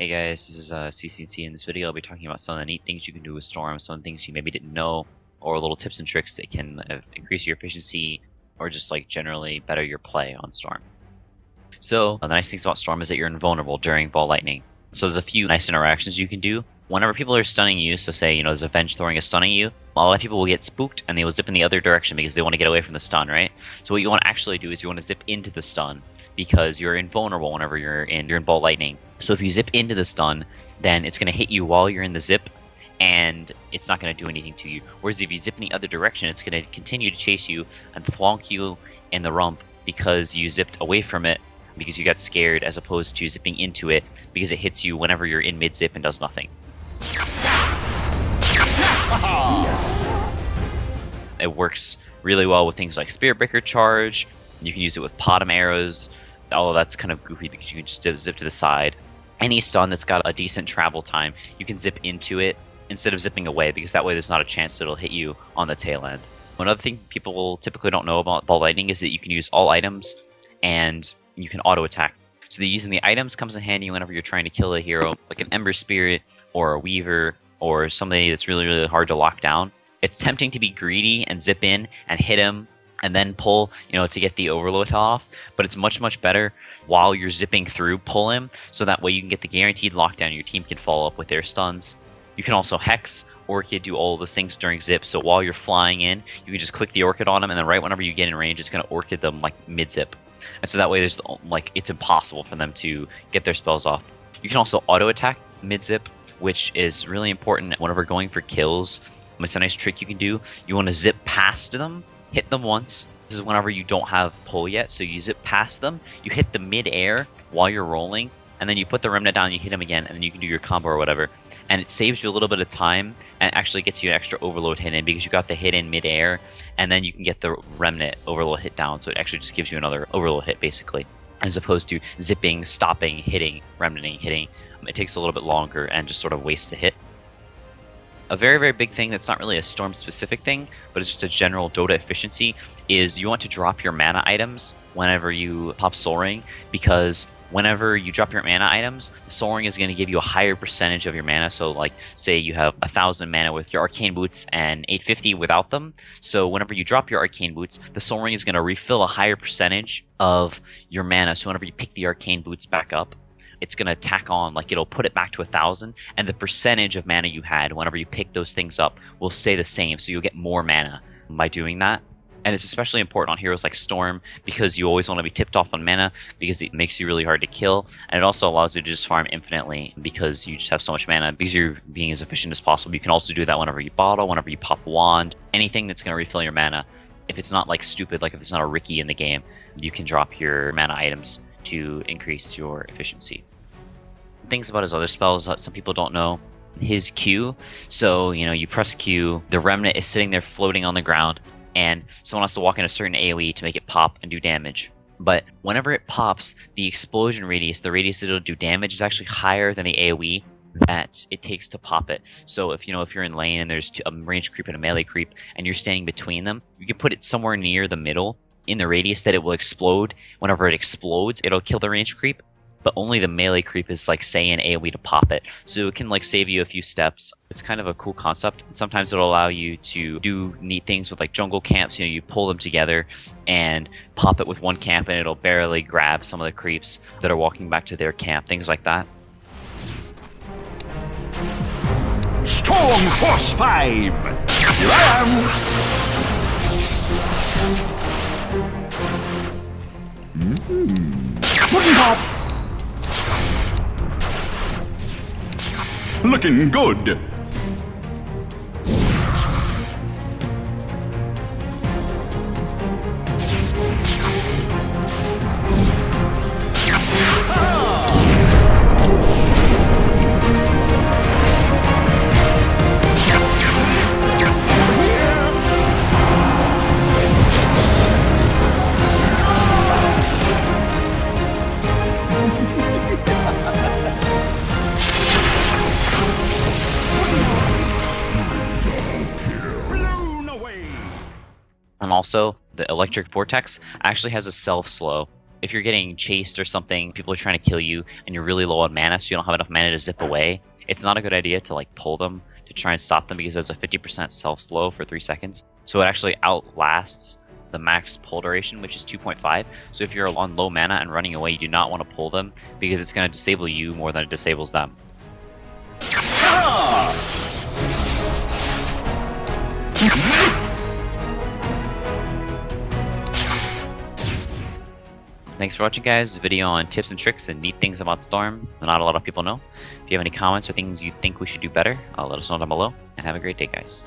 Hey guys, this is CCT. In this video I'll be talking about some of the neat things you can do with Storm, some of the things you maybe didn't know, or little tips and tricks that can increase your efficiency or just like generally better your play on Storm. So the nice things about Storm is that you're invulnerable during Ball Lightning. So there's a few nice interactions you can do. Whenever people are stunning you, so say, there's a Venge throwing a stunning you, a lot of people will get spooked and they will zip in the other direction because they want to get away from the stun, right? So what you want to actually do is you want to zip into the stun because you're invulnerable whenever you're in Ball Lightning. So if you zip into the stun, then it's going to hit you while you're in the zip and it's not going to do anything to you. Whereas if you zip in the other direction, it's going to continue to chase you and thwonk you in the rump because you zipped away from it because you got scared, as opposed to zipping into it because it hits you whenever you're in mid-zip and does nothing. It works really well with things like Spirit Breaker Charge. You can use it with Potom arrows, although that's kind of goofy because you can just zip to the side. Any stun that's got a decent travel time, you can zip into it instead of zipping away, because that way there's not a chance that it'll hit you on the tail end. Another thing people typically don't know about Ball Lightning is that you can use all items and you can auto attack. So the using the items comes in handy whenever you're trying to kill a hero, like an Ember Spirit or a Weaver or somebody that's really, really hard to lock down. It's tempting to be greedy and zip in and hit him and then pull, to get the overload off, but it's much, much better while you're zipping through, pull him, so that way you can get the guaranteed lockdown. Your team can follow up with their stuns. You can also Hex, Orchid, do all those things during zip, so while you're flying in, you can just click the Orchid on them, and then right whenever you get in range, it's going to Orchid them like mid-zip. And so that way there's it's impossible for them to get their spells off. You can also auto attack mid-zip, which is really important whenever going for kills. It's a nice trick you can do. You want to zip past them, hit them once. This is whenever you don't have pull yet, so you zip past them, you hit the mid-air while you're rolling, and then you put the remnant down, you hit them again, and then you can do your combo or whatever. And it saves you a little bit of time and actually gets you an extra overload hit in because you got the hit in mid-air, and then you can get the remnant overload hit down, so it actually just gives you another overload hit basically, as opposed to zipping, stopping, hitting, remnanting, hitting. It takes a little bit longer and just sort of wastes the hit. A very, very big thing that's not really a Storm-specific thing, but it's just a general Dota efficiency, is you want to drop your mana items whenever you pop Soul Ring, because whenever you drop your mana items, the Soul Ring is going to give you a higher percentage of your mana. So like, say you have 1,000 mana with your Arcane Boots and 850 without them. So whenever you drop your Arcane Boots, the Soul Ring is going to refill a higher percentage of your mana. So whenever you pick the Arcane Boots back up, it's going to tack on, it'll put it back to 1,000, and the percentage of mana you had whenever you pick those things up will stay the same, so you'll get more mana by doing that. And it's especially important on heroes like Storm, because you always want to be tipped off on mana, because it makes you really hard to kill, and it also allows you to just farm infinitely, because you just have so much mana, because you're being as efficient as possible. You can also do that whenever you bottle, whenever you pop a wand, anything that's going to refill your mana. If it's not stupid, if there's not a Ricky in the game, you can drop your mana items to increase your efficiency. Things about his other spells that some people don't know. His Q, so you press Q, the remnant is sitting there floating on the ground, and someone has to walk in a certain AoE to make it pop and do damage. But whenever it pops, the explosion radius, the radius that it'll do damage, is actually higher than the AoE that it takes to pop it. So if you're in lane and there's a range creep and a melee creep, and you're standing between them, you can put it somewhere near the middle in the radius that it will explode. Whenever it explodes, it'll kill the range creep, but only the melee creep is say an AoE to pop it. So it can save you a few steps. It's kind of a cool concept. Sometimes it'll allow you to do neat things with jungle camps. You pull them together and pop it with one camp, and it'll barely grab some of the creeps that are walking back to their camp, things like that. Storm Force 5! Here I am! Pudding Pop! Looking good! And also, the Electric Vortex actually has a self-slow. if you're getting chased or something, people are trying to kill you, and you're really low on mana, so you don't have enough mana to zip away, it's not a good idea to like pull them to try and stop them because there's a 50% self slow for 3 seconds. So it actually outlasts the max pull duration, which is 2.5. So if you're on low mana and running away, you do not want to pull them because it's going to disable you more than it disables them. Thanks for watching, guys. A video on tips and tricks and neat things about Storm that not a lot of people know. If you have any comments or things you think we should do better, let us know down below. And have a great day, guys.